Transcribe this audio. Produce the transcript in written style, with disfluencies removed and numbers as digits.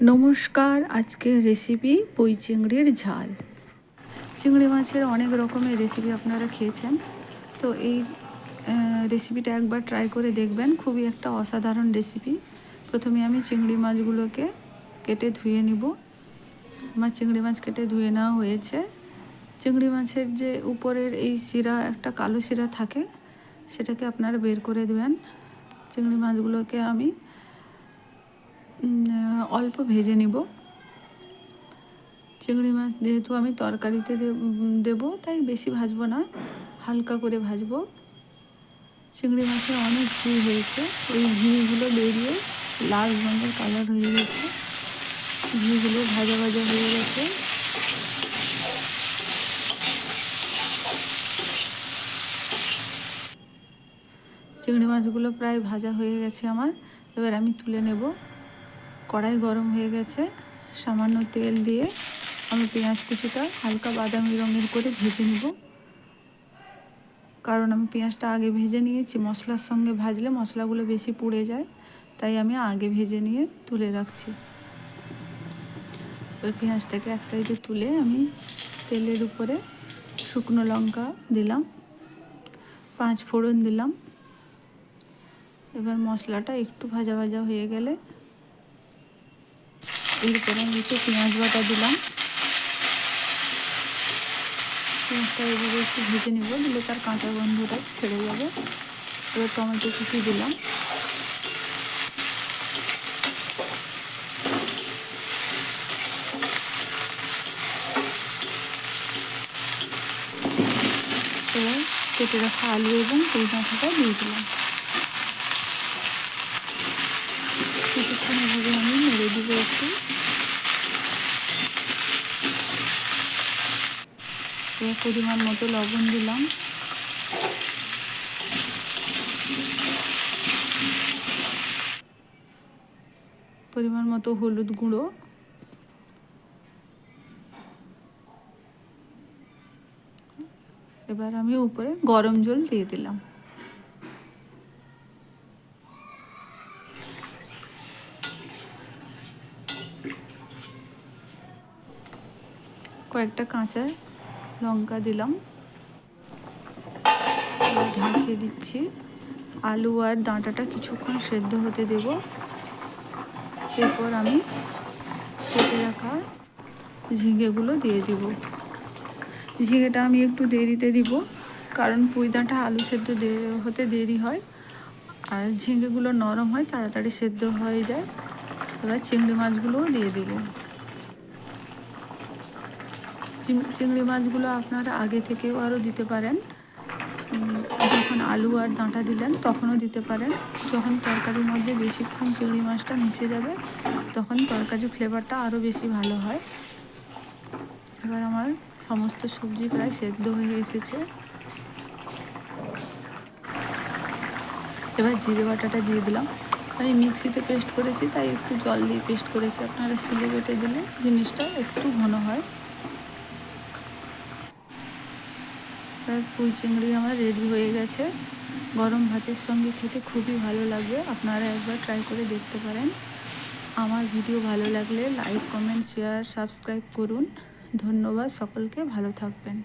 নমস্কার, আজকের রেসিপি পুঁই চিংড়ির ঝাল। চিংড়ি মাছের অনেক রকমের রেসিপি আপনারা খেয়েছেন, তো এই রেসিপিটা একবার ট্রাই করে দেখবেন। খুবই একটা অসাধারণ রেসিপি। প্রথমে আমি চিংড়ি মাছগুলোকে কেটে ধুয়ে নিব। আমার চিংড়ি মাছ কেটে ধুয়ে নেওয়া হয়েছে। চিংড়ি মাছের যে উপরের এই শিরা, একটা কালো শিরা থাকে, সেটাকে আপনারা বের করে দেবেন। চিংড়ি মাছগুলোকে আমি অল্প ভেজে নিব। চিংড়ি মাছ যেহেতু আমি তরকারিতে দেব, তাই বেশি ভাজবো না, হালকা করে ভাজবো। চিংড়ি মাছে অনেক ঘি হয়েছে, ওই ঘিগুলো বেরিয়ে লাল রঙের কালার হয়ে গেছে, ঘিগুলো ভাজা ভাজা হয়ে গেছে। চিংড়ি মাছগুলো প্রায় ভাজা হয়ে গেছে আমার। এবার আমি তুলে নেব। কড়াই গরম হয়ে গেছে, সামান্য তেল দিয়ে আমি পেঁয়াজ কুচিটা হালকা বাদামি রঙের করে ভেজে নেব। কারণ আমি পেঁয়াজটা আগে ভেজে নিয়েছি, মশলার সঙ্গে ভাজলে মশলাগুলো বেশি পুড়ে যায়, তাই আমি আগে ভেজে নিয়ে তুলে রাখছি। এবার পেঁয়াজটাকে এক সাইডে তুলে আমি তেলের উপরে শুকনো লঙ্কা দিলাম, 5 ফোড়ন দিলাম। এবার মশলাটা একটু ভাজা ভাজা হয়ে গেলে এরপরে আমি একটু পেঁয়াজ বাটা দিলাম। পেঁয়াজটা এভাবে একটু ভেজে নেব, দিলে তার কাঁচা গন্ধটা ছেড়ে যাবে। এবার টমেটো কুচি দিলাম। এবার কেটে রাখা আলু এবং পুঁই ডাঁটাটা দিয়ে দিলাম। কিছুক্ষণ এভাবে আমি নেড়ে দিব একটু। এবার পরিমাণ মতো লবণ দিলাম। পরিমাণ মতো হলুদ গুঁড়ো। এবার আমি উপরে গরম জল দিয়ে দিলাম। কয়েকটা কাঁচা লঙ্কা দিলাম। ঢাকিয়ে দিচ্ছি। আলু আর ডাঁটাটা কিছুক্ষণ সেদ্ধ হতে দেব। এরপর আমি কেটে রাখা ঝিঙেগুলো দিয়ে দিব। ঝিঙেটা আমি একটু দেরিতে দিব, কারণ পুঁই ডাঁটা আলু সেদ্ধ হতে দেরি হয়, আর ঝিঙেগুলো নরম হয়, তাড়াতাড়ি সেদ্ধ হয়ে যায়। এবার চিংড়ি মাছগুলোও দিয়ে দিব। চিংড়ি মাছগুলো আপনারা আগে থেকেও আরও দিতে পারেন। যখন আলু আর ডাঁটা দিলেন তখনও দিতে পারেন। যখন তরকারির মধ্যে বেশিক্ষণ চিংড়ি মাছটা মিশে যাবে, তখন তরকারির ফ্লেভারটা আরও বেশি ভালো হয়। এবার আমার সমস্ত সবজি প্রায় সেদ্ধ হয়ে এসেছে। এবার জিরে বাটাটা দিয়ে দিলাম। আমি মিক্সিতে পেস্ট করেছি, তাই একটু জল দিয়ে পেস্ট করেছি। আপনারা শিলে বেটে দিলে জিনিসটা একটু ঘন হয়। পুঁই চিংড়ি আমার রেডি হয়ে গেছে। গরম ভাতের সঙ্গে খেতে খুবই ভালো লাগবে। আপনারা একবার ট্রাই করে দেখতে পারেন। আমার ভিডিও ভালো লাগলে লাইক, কমেন্ট, শেয়ার, সাবস্ক্রাইব করুন। ধন্যবাদ সকলকে। ভালো থাকবেন।